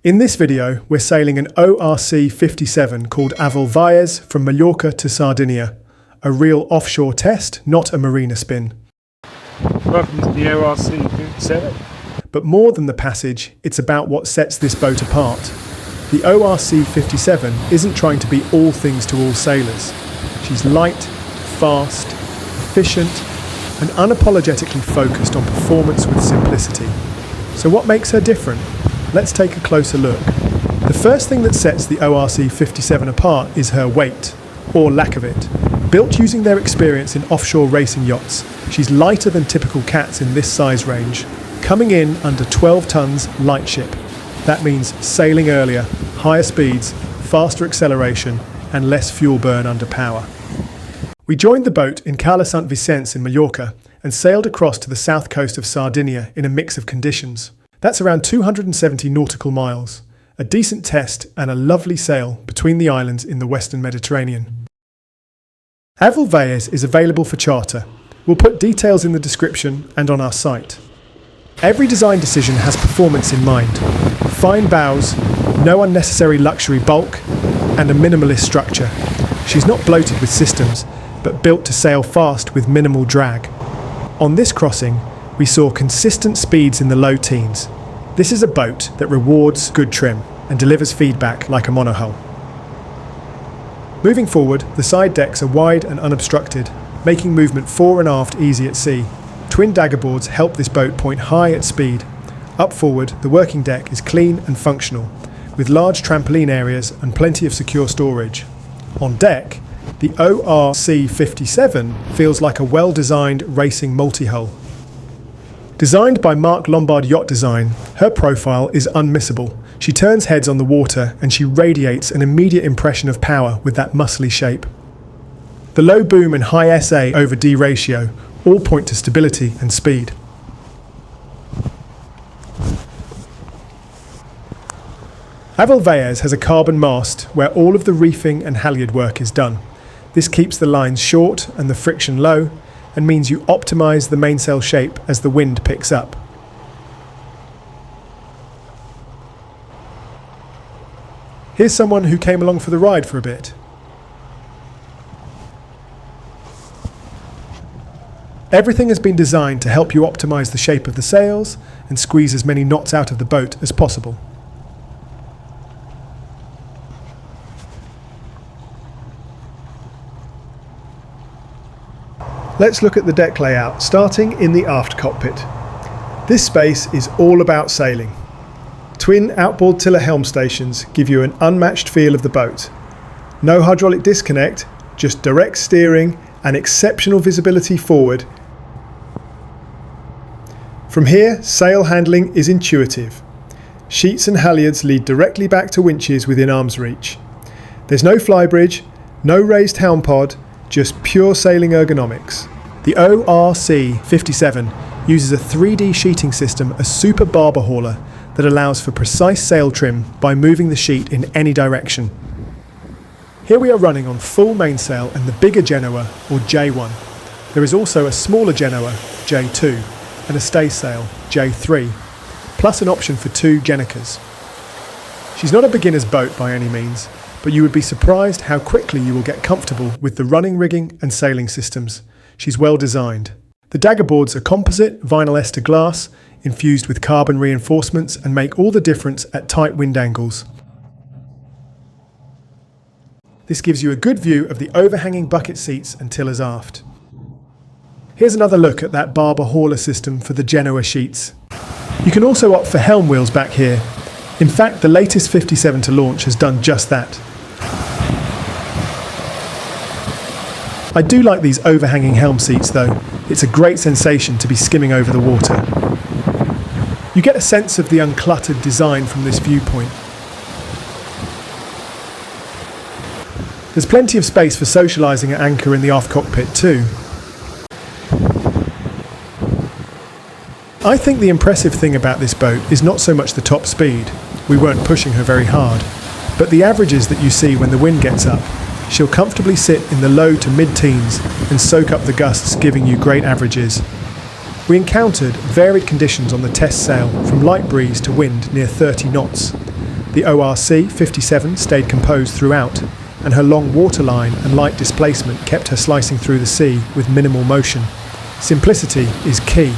In this video, we're sailing an ORC 57 called Valles from Mallorca to Sardinia. A real offshore test, not a marina spin. Welcome to the ORC 57. But more than the passage, it's about what sets this boat apart. The ORC 57 isn't trying to be all things to all sailors. She's light, fast, efficient, and unapologetically focused on performance with simplicity. So what makes her different? Let's take a closer look. The first thing that sets the ORC 57 apart is her weight, or lack of it. Built using their experience in offshore racing yachts, she's lighter than typical cats in this size range, coming in under 12 tons light ship. That means sailing earlier, higher speeds, faster acceleration, and less fuel burn under power. We joined the boat in Cala Sant Vicenç in Mallorca and sailed across to the south coast of Sardinia in a mix of conditions. That's around 270 nautical miles, a decent test and a lovely sail between the islands in the western Mediterranean. Valles is available for charter. We'll put details in the description and on our site. Every design decision has performance in mind. Fine bows, no unnecessary luxury bulk, and a minimalist structure. She's not bloated with systems, but built to sail fast with minimal drag. On this crossing, we saw consistent speeds in the low teens. This is a boat that rewards good trim and delivers feedback like a monohull. Moving forward, the side decks are wide and unobstructed, making movement fore and aft easy at sea. Twin daggerboards help this boat point high at speed. Up forward, the working deck is clean and functional, with large trampoline areas and plenty of secure storage. On deck, the ORC 57 feels like a well-designed racing multi-hull. Designed by Mark Lombard Yacht Design, her profile is unmissable. She turns heads on the water and she radiates an immediate impression of power with that muscly shape. The low boom and high SA over D ratio all point to stability and speed. Valles has a carbon mast where all of the reefing and halyard work is done. This keeps the lines short and the friction low, and means you optimise the mainsail shape as the wind picks up. Here's someone who came along for the ride for a bit. Everything has been designed to help you optimise the shape of the sails and squeeze as many knots out of the boat as possible. Let's look at the deck layout, starting in the aft cockpit. This space is all about sailing. Twin outboard tiller helm stations give you an unmatched feel of the boat. No hydraulic disconnect, just direct steering and exceptional visibility forward. From here, sail handling is intuitive. Sheets and halyards lead directly back to winches within arm's reach. There's no flybridge, no raised helm pod, just pure sailing ergonomics. The ORC 57 uses a 3D sheeting system, a super barber hauler that allows for precise sail trim by moving the sheet in any direction. Here we are running on full mainsail and the bigger Genoa, or J1. There is also a smaller Genoa, J2, and a staysail, J3, plus an option for 2 Genicas. She's not a beginner's boat by any means, but you would be surprised how quickly you will get comfortable with the running rigging and sailing systems. She's well designed. The daggerboards are composite vinyl ester glass, infused with carbon reinforcements, and make all the difference at tight wind angles. This gives you a good view of the overhanging bucket seats and tillers aft. Here's another look at that barber hauler system for the Genoa sheets. You can also opt for helm wheels back here. In fact, the latest 57 to launch has done just that. I do like these overhanging helm seats though. It's a great sensation to be skimming over the water. You get a sense of the uncluttered design from this viewpoint. There's plenty of space for socialising at anchor in the aft cockpit too. I think the impressive thing about this boat is not so much the top speed. We weren't pushing her very hard, but the averages that you see when the wind gets up. She'll comfortably sit in the low to mid-teens and soak up the gusts, giving you great averages. We encountered varied conditions on the test sail, from light breeze to wind near 30 knots. The ORC 57 stayed composed throughout, and her long waterline and light displacement kept her slicing through the sea with minimal motion. Simplicity is key.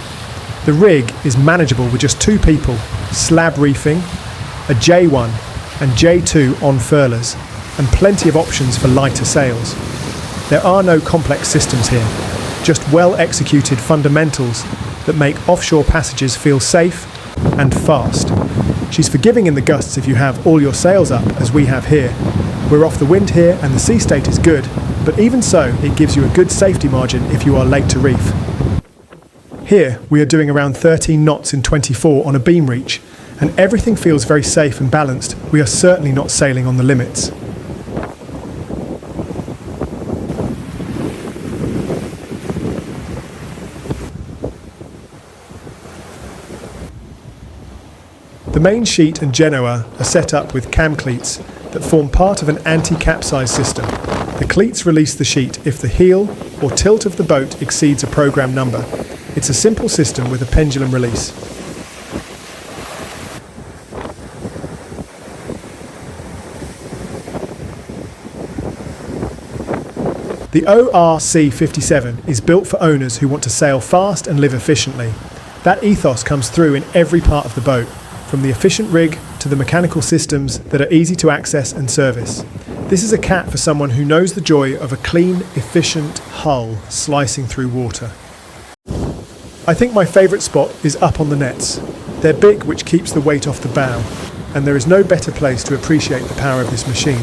The rig is manageable with just 2 people, slab reefing, a J1 and J2 on furlers, and plenty of options for lighter sails. There are no complex systems here, just well-executed fundamentals that make offshore passages feel safe and fast. She's forgiving in the gusts if you have all your sails up, as we have here. We're off the wind here and the sea state is good, but even so, it gives you a good safety margin if you are late to reef. Here, we are doing around 13 knots in 24 on a beam reach, and everything feels very safe and balanced. We are certainly not sailing on the limits. The main sheet and genoa are set up with cam cleats that form part of an anti-capsize system. The cleats release the sheet if the heel or tilt of the boat exceeds a program number. It's a simple system with a pendulum release. The ORC 57 is built for owners who want to sail fast and live efficiently. That ethos comes through in every part of the boat, from the efficient rig to the mechanical systems that are easy to access and service. This is a cat for someone who knows the joy of a clean, efficient hull slicing through water. I think my favourite spot is up on the nets. They're big, which keeps the weight off the bow, and there is no better place to appreciate the power of this machine.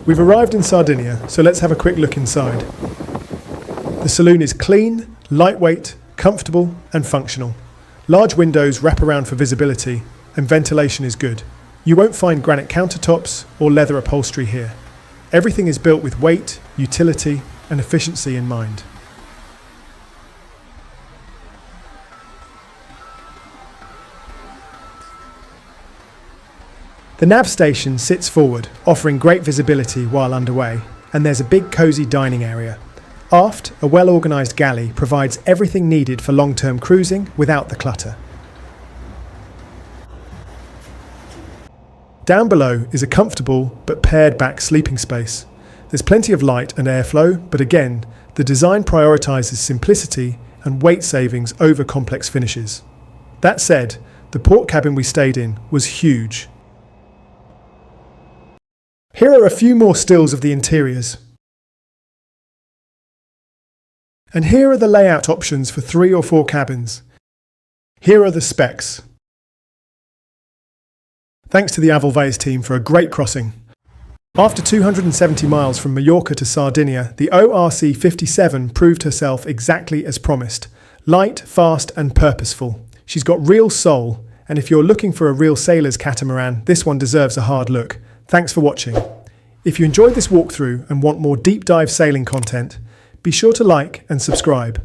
We've arrived in Sardinia, so let's have a quick look inside. The saloon is clean, lightweight, comfortable and functional. Large windows wrap around for visibility, and ventilation is good. You won't find granite countertops or leather upholstery here. Everything is built with weight, utility and efficiency in mind. The nav station sits forward, offering great visibility while underway, and there's a big cosy dining area. Aft, a well-organised galley provides everything needed for long-term cruising without the clutter. Down below is a comfortable but pared-back sleeping space. There's plenty of light and airflow, but again, the design prioritises simplicity and weight savings over complex finishes. That said, the port cabin we stayed in was huge. Here are a few more stills of the interiors. And here are the layout options for 3 or 4 cabins. Here are the specs. Thanks to the Avolvaes team for a great crossing. After 270 miles from Mallorca to Sardinia, the ORC 57 proved herself exactly as promised. Light, fast and purposeful. She's got real soul, and if you're looking for a real sailor's catamaran, this one deserves a hard look. Thanks for watching. If you enjoyed this walkthrough and want more deep dive sailing content, be sure to like and subscribe.